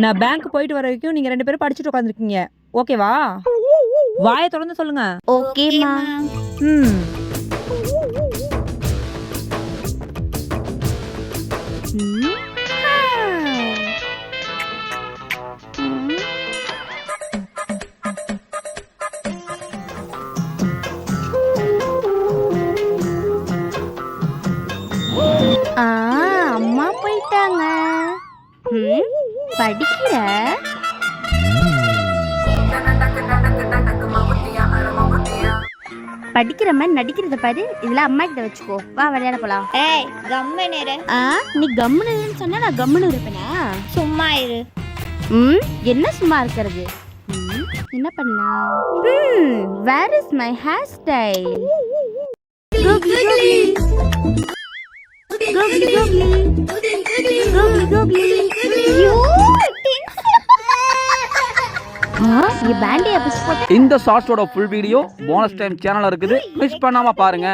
நான் பேங்க் போயிட்டு வர வரைக்கும் நீங்க 2 பேரும் படிச்சுட்டு உட்காந்துருக்கீங்க. ஓகேவா? வாயை தொடர்ந்து சொல்லுங்க. ஓகேம்மா. ம். ம். ஆ, அம்மா போயிட்டாங்க. படிக்கிற படிக்கிற மாதிரி நடிக்கிறத பாரு. இதெல்லாம் அம்மா கிட்ட வச்சுக்கோ. வா விளையாட போலாம். ஏய் கம்முனு இரு. நீ கம்முனு இருன்னு சொன்னா நான் கம்முனு இருப்பேனா? சும்மா இரு. என்ன சும்மா இருக்கிறது? என்ன பண்ணலாம்? Where is my hair style? கோக்லி கோக்லி கோக்லி கோக்லி. ये बैंड है अब इस இந்த ஷார்ட்ஸோட ஃபுல் வீடியோ போனஸ் டைம் சேனல்ல இருக்குது. மிஸ் பண்ணாம பாருங்க.